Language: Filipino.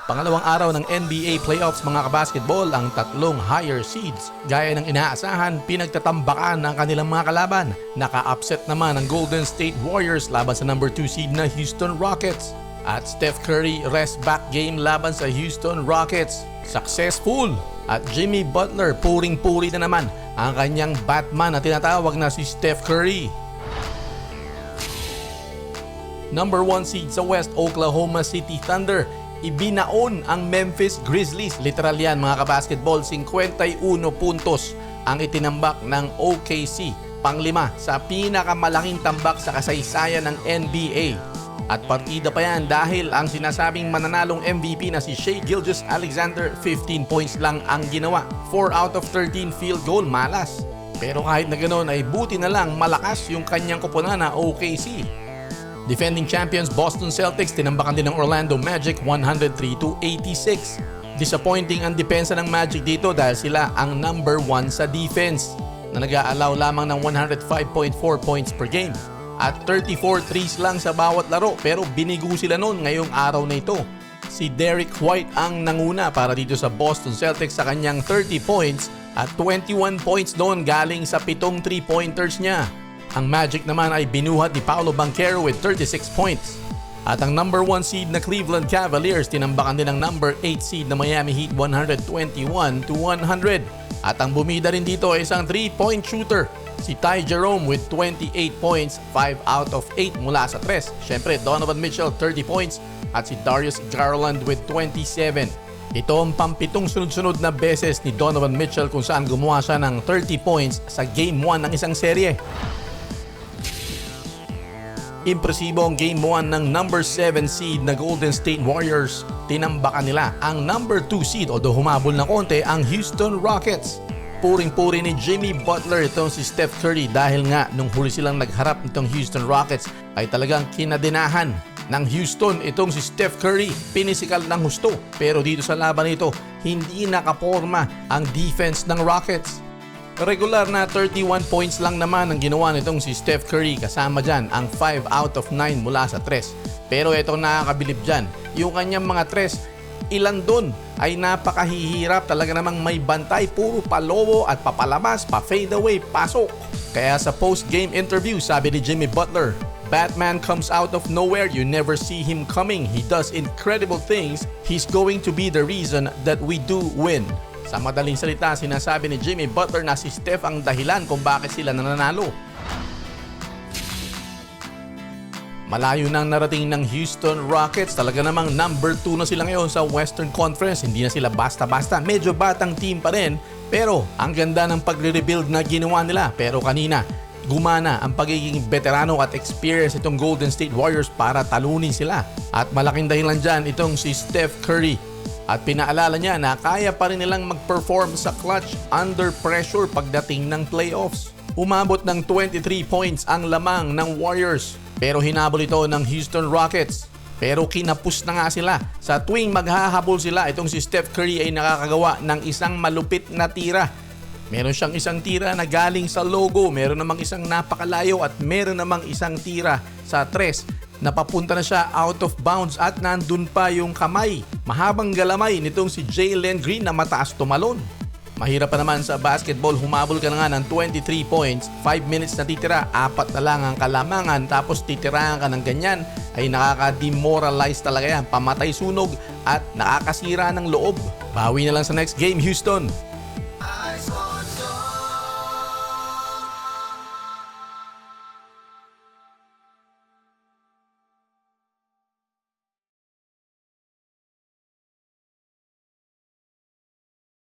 Pangalawang araw ng NBA playoffs mga kabasketball ang tatlong higher seeds. Gaya ng inaasahan, pinagtatambakan ng kanilang mga kalaban. Naka-upset naman ang Golden State Warriors laban sa number 2 seed na Houston Rockets. At Steph Curry rest back game laban sa Houston Rockets. Successful! At Jimmy Butler puring-puri na naman ang kanyang Batman na tinatawag na si Steph Curry. Number 1 seed sa West, Oklahoma City Thunder. Ibinaon ang Memphis Grizzlies. Literal yan mga kabasketball, 51 puntos ang itinambak ng OKC. Panglima sa pinakamalaking tambak sa kasaysayan ng NBA. At partida pa yan dahil ang sinasabing mananalong MVP na si Shai Gilgeous-Alexander 15 points lang ang ginawa. 4 out of 13 field goal, malas. Pero kahit na ganoon ay buti na lang malakas yung kanyang koponan na OKC. Defending champions Boston Celtics tinambakan din ng Orlando Magic 103-86. Disappointing ang depensa ng Magic dito dahil sila ang number 1 sa defense na nag-aalaw lamang ng 105.4 points per game at 34 threes lang sa bawat laro, pero binigo sila noon ngayong araw na ito. Si Derrick White ang nanguna para dito sa Boston Celtics sa kanyang 30 points at 21 points doon galing sa 7 3-pointers niya. Ang Magic naman ay binuhat ni Paolo Banchero with 36 points. At ang number 1 seed na Cleveland Cavaliers tinambakan din ng number 8 seed na Miami Heat 121-100. At ang bumida rin dito ay isang 3-point shooter, si Ty Jerome with 28 points, 5 out of 8 mula sa 3. Siyempre Donovan Mitchell 30 points at si Darius Garland with 27. Ito ang pampitong sunod-sunod na beses ni Donovan Mitchell kung saan gumawa siya ng 30 points sa Game 1 ng isang serye. Impresibo ang Game 1 ng number 7 seed na Golden State Warriors. Tinambakan nila ang number 2 seed, although humabol na konti, ang Houston Rockets. Puring-puri ni Jimmy Butler itong si Steph Curry dahil nga nung huli silang nagharap nitong Houston Rockets ay talagang kinadinahan ng Houston itong si Steph Curry. Pinisikal ng husto, pero dito sa laban nito hindi nakaporma ang defense ng Rockets. Regular na 31 points lang naman ang ginawa nitong si Steph Curry, kasama dyan ang 5 out of 9 mula sa 3. Pero itong nakakabilib dyan, yung kanyang mga 3, ilan dun ay napakahihirap, talaga namang may bantay, puro palobo at papalabas, pa-fade away, pasok. Kaya sa post-game interview sabi ni Jimmy Butler, "Batman comes out of nowhere, you never see him coming, he does incredible things, he's going to be the reason that we do win." Sa madaling salita, sinasabi ni Jimmy Butler na si Steph ang dahilan kung bakit sila nananalo. Malayo nang narating ng Houston Rockets. Talaga namang number 2 na sila ngayon sa Western Conference. Hindi na sila basta-basta. Medyo batang team pa rin. Pero ang ganda ng pagre-rebuild na ginawa nila. Pero kanina, gumana ang pagiging veterano at experience itong Golden State Warriors para talunin sila. At malaking dahilan dyan itong si Steph Curry. At pinaalala niya na kaya pa rin nilang mag-perform sa clutch under pressure pagdating ng playoffs. Umabot ng 23 points ang lamang ng Warriors, pero hinabol ito ng Houston Rockets. Pero kinapus na nga sila. Sa tuwing maghahabol sila, itong si Steph Curry ay nakakagawa ng isang malupit na tira. Meron siyang isang tira na galing sa logo, meron namang isang napakalayo at meron namang isang tira sa 3. Napapunta na siya out of bounds at nandun pa yung kamay. Mahabang galamay nitong si Jalen Green na mataas tumalon. Mahirap pa naman sa basketball, humabol ka na nga ng 23 points, 5 minutes na titira, 4 na lang ang kalamangan, tapos titirahan ka ng ganyan, ay nakaka-demoralize talaga yan, pamatay sunog at nakakasira ng loob. Bawi na lang sa next game, Houston!